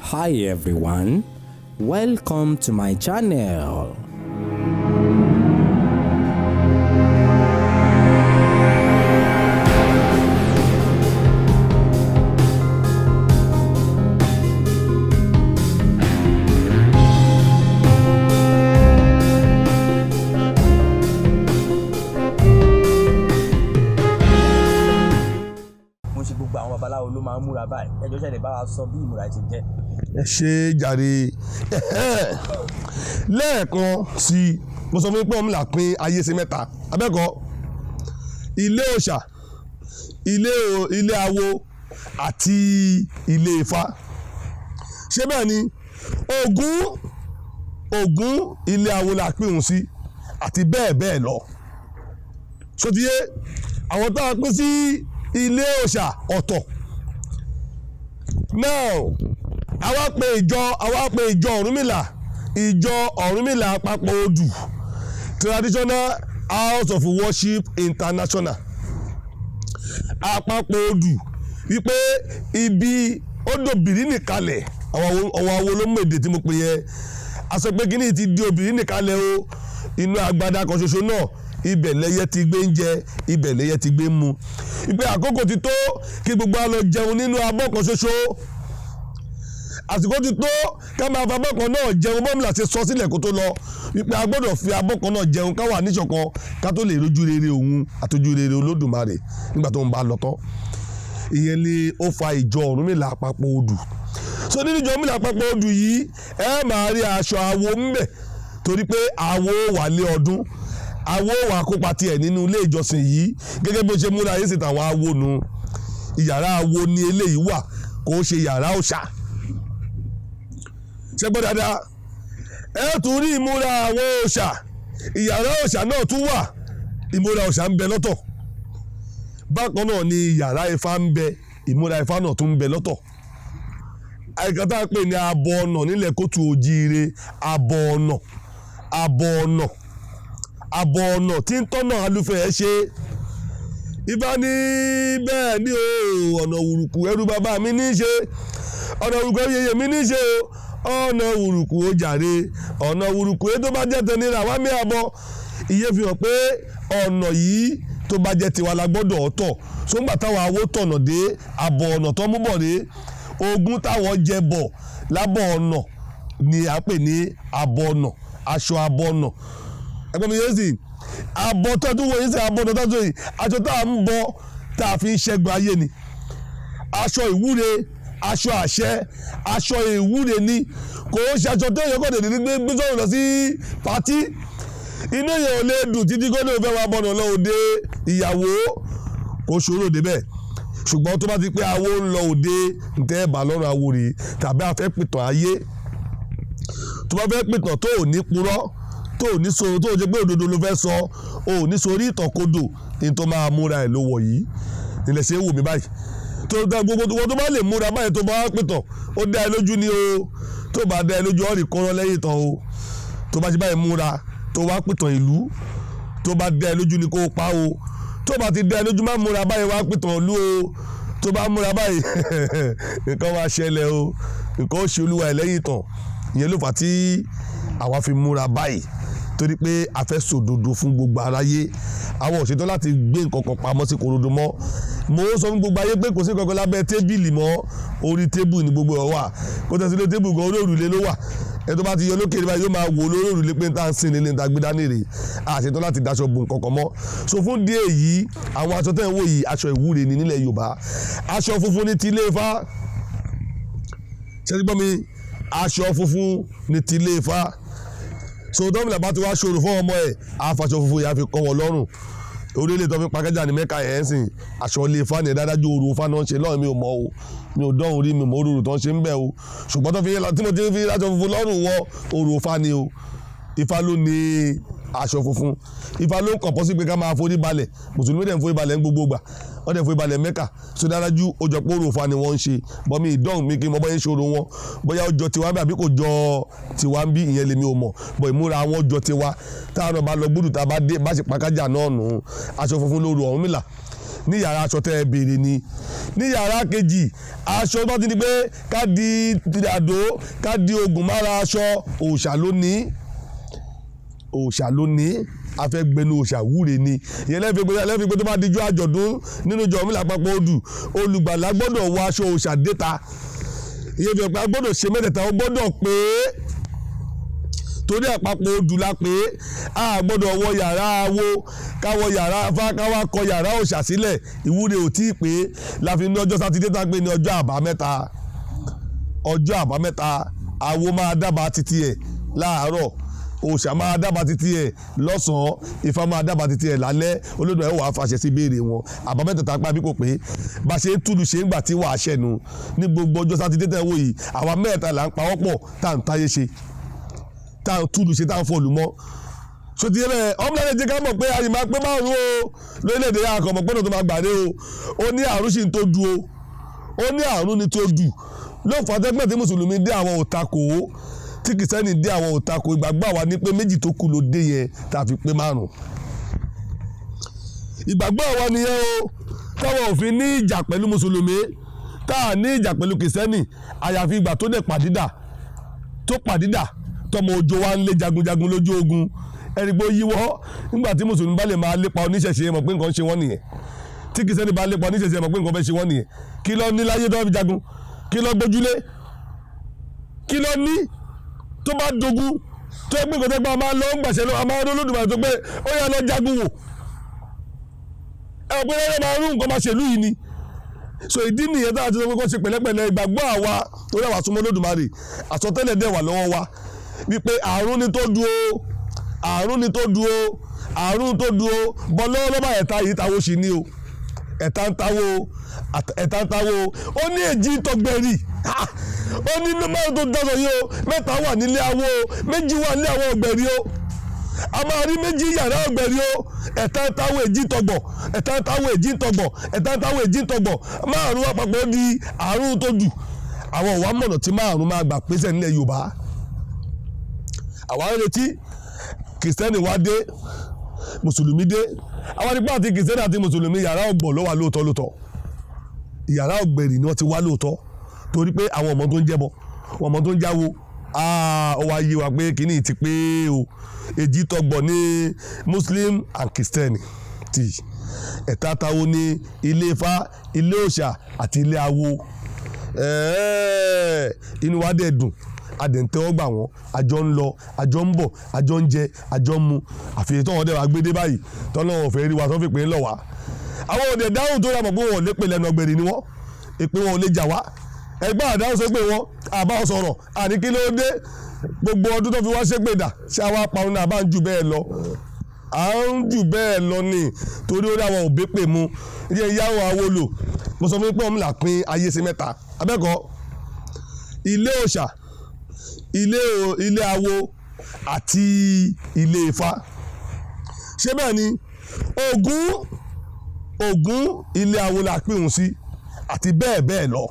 Hi everyone, welcome to my channel. Gbogbo àwọn babaláwo ló máa ń múra báyìí ẹjọ́ ṣẹlẹ̀ bá wa sọ bí ìmúra ti jẹ́. ẹ ṣe jàre lẹ́ẹ̀kan sí mo sọ fún yín pé ọmọ là pín ayé sí mẹ́ta abẹ́kọ̀ ilé òòṣà ilé awo àti ilé ifá ṣé bẹ́ẹ̀ ni Ògún ilé awo la pín òun sí àti bẹ́ẹ̀ bẹ́ẹ̀ lọ sotiye àwọn tá a pín sí ilé òòṣà ọ̀tọ̀ now àwa pè ìjọ Ọ̀rúnmìlà àpapọ̀ odù traditional house of worship international àpapọ̀ odù wípé ibi odò bìrínì kalẹ̀ ọwọ́ awo ló mú èdè tí mo pè yẹ a sọ pé kíní ti di obìnrin nìkalẹ̀ o inú agbada kan ṣoṣo náà ibẹ̀ lẹ́yẹ ti gbé ń jẹ ibẹ̀ lẹ́yẹ ti gbé ń mu ìpè àkókò ti tó kí gbogbo a lọ jẹun nínú abọ́ kan ṣoṣo àsìkò ti tó ká máa fa abọ́ kan náà jẹun bọ́mùlà ti sọ sílẹ̀ kó tó lọ ìpè a gbọ́dọ̀ fi abọ́ kan náà jẹun ká wà níṣọ̀kan ká tó lè rojú rere òun àtọ́jú rere Olódùmarè nígbà tó ń bá lọ tán ìyẹn ni ó fa ìjọ Ọ̀rúnmìlà àpapọ̀ odù so nínú ìjọ Ọ̀rúnmìlà àpapọ̀ odù yìí ẹ máa rí aṣọ awo ńbẹ̀ torí pé awo wà lé ọdún awo wà kópa tiẹ̀ nínú ilé ìjọsìn yìí gẹ́gẹ́ bí ó ṣe múra yìí sì tàwọn awo nu ìyàrá awo ni eléyìí wà kò ṣe yàrá òòṣà ṣẹ́gbọ́n dáadáa ẹ tún rí ìmúra àwọn òòṣà ìyàrá òòṣà náà tún wà ìmúra òòṣà ń bẹ lọ́tọ̀ bákan náà ni yàrá ifá ń bẹ ìmúra ifá náà tún ń bẹ lọ́tọ̀ àìkàn tá a pè ní abọ ọ̀nà nílẹ̀ kóòtù òjíire abọ ọ̀nà tí ń tọ́nà alúfẹ́ ẹ ṣe ibà ní bẹ́ẹ̀ ni o ọ̀nà òwùrùkù ẹrú bàbá mi ní í ṣe ọ̀nà òwùrùkù ẹrú yèyè mi ní í ṣe o ọ̀nà òwùrùkù ó jàre ọ̀nà òwùrùkù tó bá jẹ́ tẹ̀lé ra wá mí àbọ̀ ìyẹn fi hàn pé ọ̀nà yìí tó bá jẹ́ tiwa la gbọ́dọ̀ ọ̀tọ̀ sóńgbà táwọn awó tọ̀nà dé àbọ̀ ọ̀nà tó mú bọ̀ dé ogún táwọn jẹ bọ̀ lábọ̀ ọ̀nà ni à ń pè ní abọ̀ ọ̀nà aṣọ abọ̀ ọ̀nà ẹgbẹ́ mi yé sí abọ́ tọ́jú wọ̀nyí sí abọ́ tọ́jú yìí aṣọ tá à ń bọ tá a fi ń ṣẹ́gun ayé ni aṣọ ìwúre aṣọ àṣẹ aṣọ ìwúre ni kò ó ṣe aṣọ tó yẹ kó tètè gbé sọ̀rọ̀ lọ sí pàtí inú yẹn ò lè dùn títí kó ní òun fẹ́ wá bọ́nà lọ òde ìyàwó kò ṣòro débẹ̀ ṣùgbọ́n tó bá ti pé awo ń lọ òde ntẹ́ ẹ̀ bá lọ́rùn awo rèé tàbí a fẹ́ pìtàn ayé tó bá fẹ́ pìtàn tó ò ní purọ́ tó ò ní so tó ò jẹ́ pé òdodo ló fẹ́ sọ ò ní sórí ìtànkodò ní tó máa múra ẹ̀ ló wọ̀ yìí nílẹ̀ ṣe é wù mí báyìí tó dá gbogbo tó bá lè múra báyìí tó bá pìtàn ó dá ẹ lójú ni o tó bá dá ẹ lójú ọ̀rì kọ́rọ́ lẹ́yìn tán o tó bá ti báyìí múra tó wá pìtàn ìlú tó bá dá ẹ lójú ni kó pa o tó bá ti dá ẹ lójú má múra báyìí wá pìtàn ìlú o tó bá múra báyìí nǹkan wá ṣẹlẹ̀ o nǹkan ó ṣe olúwa ẹ̀ lẹ́yìn tán ìyẹn ló fà tí àwa fi múra báyìí torí pé a fẹ́ sòdodo fún gbogbo aráyé àwọn ò ṣetán láti gbé nǹkan kan pamọ́ sí korodo mọ́ mo sọ fún gbogbo ayé pé kò sí kankan lábẹ́ tébìlì mọ́ orí tébù ní gbogbo ọ̀ wà kó tẹ̀sí lé tébù gan orí òrùlé ló wà ẹ tó bá ti yọ lókè nípa yóò máa wò lórí òrùlé pé n ta ń sìn nílé n ta gbé dání rè a ṣetán láti daṣọ bò nǹkan kan mọ́ so fún díẹ̀ yìí àwọn aṣọ tẹ̀ ń wò yìí aṣọ ìwúre ni nílẹ̀ Yorùbá aṣọ funfun ní ti Ilé Ifá ṣe ti gbọ́ mi aṣọ funfun ní ti Ilé Ifá so tọ́mìnà bá ti wá ṣòro fún ọmọ ẹ̀ àfàṣọ funfun yà fi kọ́ wọn lọ́rùn orílẹ̀ tó fi pàkẹ́jà ní Mẹ́kà yẹn ń sìn aṣọ Ilé Ifá ní dájú òru Ifá náà ń ṣe lọ́rùn mi ò mọ̀ o mi ò dán orí mi mọ̀ òru tó ń ṣe ń bẹ̀ o ṣùgbọ́n tó fi tí mo ti fi aṣọ funfun lọ́rùn wọ òru Ifá ni o Ifá ló ní aṣọ funfun Ifá ló ń kàn pọ́ sí pé ká máa forí balẹ̀ mùsùlùmí dẹ̀ ń forí balẹ̀ ń gbogbo gbà wọ́n dẹ̀ forí balẹ̀ Mẹ́kà so dájú ó jọ pé òru Ifá ni wọ́n ń ṣe bọ́ mi ìdán mi kí n mọ bọ́ yẹn ṣòro wọn bóyá ó jọ tiwa bí àbí kò jọ tiwa ń bí ìyẹn lèmi ò mọ̀ bọ́ ìmúra wọn jọ tiwa táwọn bá lọ gbúdù tá a bá dé bá ṣe pàkájà náà nù aṣọ funfun lóru Ọ̀rúnmìlà ní yàrá aṣọ tẹ́ ẹ béèrè ni. Ní yàrá kejì aṣọ bá ti di pé ká di àdó ká di oògùn mára aṣọ òòṣà lónìí afẹ́gbẹ́nu òòṣà wúre ni. ìyẹn lẹ́fẹ̀ẹ́ pé tó bá dijú àjọ̀dún nínú ìjọ Ọ̀rúnmìlà àpapọ̀ odù olùgbàlà gbọ́dọ̀ wọ aṣọ òòṣà déta. ìyẹn fi pé a gbọ́dọ̀ ṣe mẹ́tẹ̀ẹ̀ta ó gbọ́dọ̀ pé torí àpapọ̀ odù la pé a gbọ́dọ̀ wọ yàrá awo káwọ yàrá afá káwá kọ yàrá òòṣà sílẹ̀ ìwúre ò tí ì pé láfi ní ọjọ́ sátidé tá a pè ní ọjọ́ àbámẹ́ta awo máa dábàá títí ẹ̀ láàárọ̀ òòṣà máa dábàá títí ẹ̀ lọ́sàn-án ifá máa dábàá títí ẹ̀ lálẹ́ Olódùmarè wàá fàṣẹ sí ìbéèrè wọn àbámẹ́ta tá a pa bí kò pé bá ṣe ń túlù ṣe ń gbà tí wàá ṣẹ̀nu ní gbogbo ọjọ́ sátidé tẹ̀ wò yìí àwa mẹ́ta là ń pawọ́pọ̀ tá à ń táyé ṣe tá à ń túlù ṣe tá à ń fọlù mọ́ sotí ẹ bẹ́ẹ̀ ọmọdé jẹ́ ká mọ̀ pé àyè máa pé márùn-ún o lórílẹ̀‐èdè yà kọ̀ mọ̀ pé tó máa gbàdé o ó ní àrùn sì ń tó du o ó ní àrùn ni tó dù ló fà tẹ́gbẹ́ tí mùsùlùmí dé àwọn òtakò tí kìsẹ́nì dé àwọn òtakò ìgbàgbọ́ àwa ní pé méjì tó kù ló dé yẹn tá a fi pé márùn-ún ìgbàgbọ́ àwa nìyẹn o táwọn òfin ní ìjà pẹ̀lú mùsùlùmí tá a ní ìjà pẹ̀lú kìsẹ́nì àyàfi ìgbà tó dẹ̀ pàdídà tọmọ òjò wa ń lé jagunjagun lójú ogun ẹni pé ó yíwọ́ nígbà tí mùsùlùmí bá lè máa lépa oníṣẹ̀ṣe mọ̀ pé nǹkan ṣe wọ́n nìyẹn tí kìsẹ́nì bá lépa oníṣẹ̀ṣe mọ̀ pé nǹkan fẹ́ ṣe wọ́n nìyẹn kí ló ní láyé tó fi jagun kí ló gbójúlé kí ló ní tó bá dogun tó gbé nǹkan tó gbá máa lọ ń gbàṣẹ lọ àmọ́ ọdún Olódùmarè tó pé ó yà lọ jagun wò ẹ pé lọ́yọ́ máa rú nǹkan máa ṣèlú yìí ni so ìdí nìyẹn tá a ti sọ pé kó ṣe pẹ̀lẹ́pẹ̀lẹ́ ìgbàgbọ́ àwa tó yà wá súnmọ́ Olódùmarè àsọtẹ́lẹ̀ dẹ̀ wà lọ́wọ́ wa wípé àrùn ni tó dúró bọ́ lọ́wọ́ ẹ̀ta yìí táwo sì ní o ẹ̀ta ń táwo ó ní èjì tọgbẹ̀rì ó ní márùn tó dọ́sọ̀ yìí o mẹ́ta wà nílé awo méjì wà nílé àwọn ọ̀gbẹ̀rì o a máa rí méjì yàrá ọ̀gbẹ̀rì o ẹ̀ta ń táwo èjì tọgbọ̀ márùn àpapọ̀ di àrùn tó dù àwọn òwà mọ̀nà tí márùn máa gbà pèsè nílẹ̀ Yorùbá àwa ń retí kìrìsìtẹ́nì wá dé mùsùlùmí dé àwọn nípa àti kìrìsìtẹ́nì àti mùsùlùmí yàrá ọ̀gbọ̀ ló wà lóòótọ́ yàrá ọ̀gbẹ̀rì ni wọ́n ti wá lóòótọ́ torí pé àwọn ọmọ tó ń jẹ́bọ ọmọ tó ń jáwo ó wá yé wa pé kìíní ti pé o èjì tọgbọ̀ ní muslim and kìrìsìtẹ́nì tí ẹ̀ta táwo ní ilé ifá ilé òòṣà àti ilé awo inú wa dẹ̀ dùn adẹ̀ntẹ́wọ́ gbà wọ́n àjọ ń lọ àjọ ń bọ̀ àjọ ń jẹ àjọ ń mu àfihàn tó wọn dẹ̀ wá gbédé báyìí tọ́lá wọn fẹ́ rí wa tó fi pè é lọ wá. àwọn òde dáhùn tó yàmọ̀ pé wọn ò lè pè lẹ́nu ọgbẹ̀rì ni wọ́n èpè wọn ò lè jà wá ẹgbẹ́ àdáhùn sọ pé wọn àbá sọ̀rọ̀ àní kí ló dé gbogbo ọdún tó fi wá ṣépè dà ṣé àwa parun náà bá ń jù bẹ́ẹ̀ lọ à ń jù bẹ́ẹ̀ lọ ni torí ó dáwọn òbí pè mu ilé ìyáwó awolo mo sọ fún pé òun là pín ayé sí mẹ́ta abẹ́kọ̀ọ́ ilé òòṣà ilé awo àti ilé ifá ṣé bẹ́ẹ̀ ni Ògún ilé awo la pín òun sí àti bẹ́ẹ̀ bẹ́ẹ̀ lọ.